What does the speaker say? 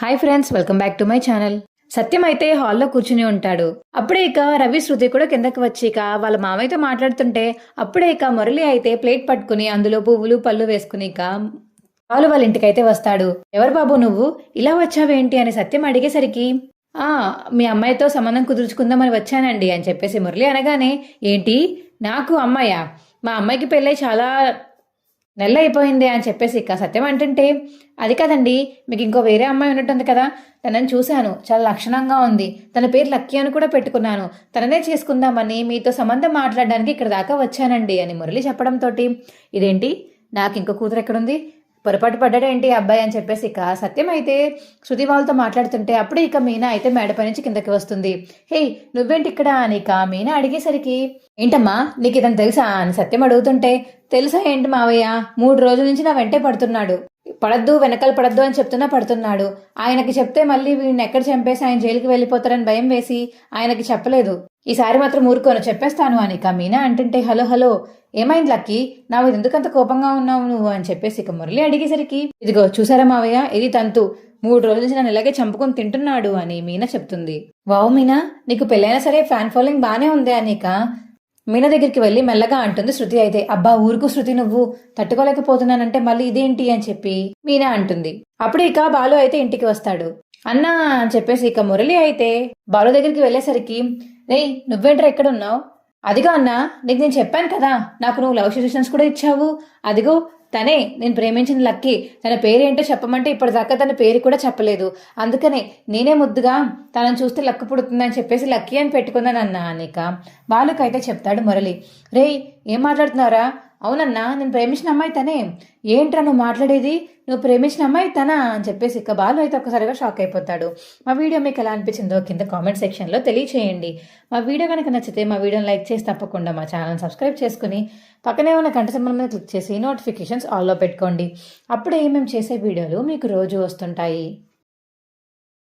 Hi friends, welcome back to my channel. Satyam అయితే హాల్లో కూర్చుని ఉంటాడు. అప్పుడే ఇక రవి శృతి కూడా కిందకి వచ్చి ఇక వాళ్ళ మామయ్యతో మాట్లాడుతుంటే అప్పుడే ఇక మురళి అయితే ప్లేట్ పట్టుకుని అందులో పువ్వులు పళ్ళు వేసుకుని ఇక వాళ్ళ ఇంటికైతే వస్తాడు. ఎవరు బాబు నువ్వు, ఇలా వచ్చావేంటి అని సత్యం అడిగేసరికి మీ అమ్మాయితో సంబంధం కుదుర్చుకుందామని వచ్చానండి అని చెప్పేసి మురళి అనగానే, ఏంటి నాకు అమ్మాయా, మా అమ్మాయికి పెళ్ళై చాలా నెల అయిపోయింది అని చెప్పేసి ఇక సత్యం అంటుంటే, అది కదండి, మీకు ఇంకో వేరే అమ్మాయి ఉన్నట్టుంది కదా, తనని చూశాను, చాలా లక్షణంగా ఉంది, తన పేరు లక్కీ అని కూడా పెట్టుకున్నాను, తననే చేసుకుందామని మీతో సంబంధం మాట్లాడడానికి ఇక్కడ దాకా వచ్చానండి అని మురళి చెప్పడంతో, ఇదేంటి నాకు ఇంకో కూతురు ఎక్కడుంది, పొరపాటు పడ్డాడేంటి అబ్బాయి అని చెప్పేసి ఇక సత్యం అయితే శృతి వాళ్ళతో మాట్లాడుతుంటే అప్పుడే ఇక మీనా అయితే మేడపై నుంచి కిందకి వస్తుంది. హే నువ్వేంటి ఇక్కడ అని ఇక మీనా అడిగేసరికి, ఏంటమ్మా నీకు ఇతను తెలుసా అని సత్యం అడుగుతుంటే, తెలుసా ఏంటి మావయ్య, 3 రోజుల నుంచి నా వెంటే పడుతున్నాడు, పడద్దు వెనకాల పడద్దు అని చెప్తున్నా పడుతున్నాడు, ఆయనకి చెప్తే మళ్ళీ వీడిని ఎక్కడ చంపేసి ఆయన జైలుకి వెళ్ళిపోతారని భయం వేసి ఆయనకి చెప్పలేదు, ఈసారి మాత్రం ఊరుకోను చెప్పేస్తాను అని ఇక మీనా అంటుంటే, హలో హలో ఏమైంది లక్కీ, నా మీద ఎందుకంత కోపంగా ఉన్నావు నువ్వు అని చెప్పేసి ఇక మురళి అడిగేసరికి, ఇదిగో చూసారా మావయ్య, ఇది తంతు 3 రోజుల నుంచి నన్ను ఇలాగే చంపుకొని తింటున్నాడు అని మీనా చెప్తుంది. వావ్ మీనా, నీకు పెళ్ళైనా సరే ఫ్యాన్ ఫాలోయింగ్ బానే ఉంది అని ఇక మీనా దగ్గరికి వెళ్ళి మెల్లగా అంటుంది శృతి అయితే. అబ్బా ఊరుకు శృతి, నువ్వు తట్టుకోలేకపోతున్నానంటే మళ్ళీ ఇదేంటి అని చెప్పి మీనా అంటుంది. అప్పుడు ఇక బాలు అయితే ఇంటికి వస్తాడు. అన్నా అని చెప్పేసి ఇక మురళి అయితే బాలు దగ్గరికి వెళ్ళేసరికి, రేయ్ నువ్వేంట్రా ఎక్కడున్నావు, అదిగో అన్నా నీకు నేను చెప్పాను కదా, నాకు నువ్వు లవ్ సజెషన్స్ కూడా ఇచ్చావు, అదిగో తనే నేను ప్రేమించిన లక్కీ, తన పేరేంటో చెప్పమంటే ఇప్పటిదాకా తన పేరు కూడా చెప్పలేదు, అందుకనే నేనే ముద్దుగా తనని చూస్తే లక్కు పుడుతుందని చెప్పేసి లక్కీ అని పెట్టుకున్నాను అన్నా అనిక బాలుకైతే చెప్తాడు మురళి. రేయ్ ఏం మాట్లాడుతున్నారా, అవునన్నా నేను ప్రేమించిన అమ్మాయి తనే, ఏంట్రా నువ్వు మాట్లాడేది, నువ్వు ప్రేమించిన అమ్మాయి తనా అని చెప్పేసి ఇక బాలు అయితే ఒక్కసారిగా షాక్ అయిపోతాడు. మా వీడియో మీకు ఎలా అనిపించిందో కింద కామెంట్ సెక్షన్లో తెలియచేయండి. మా వీడియో కనుక నచ్చితే మా వీడియోని లైక్ చేసి తప్పకుండా మా ఛానల్ సబ్స్క్రైబ్ చేసుకుని పక్కనే ఉన్న గంట సింబల్ మీద క్లిక్ చేసి నోటిఫికేషన్స్ ఆల్లో పెట్టుకోండి. అప్పుడే మేము చేసే వీడియోలు మీకు రోజు వస్తుంటాయి.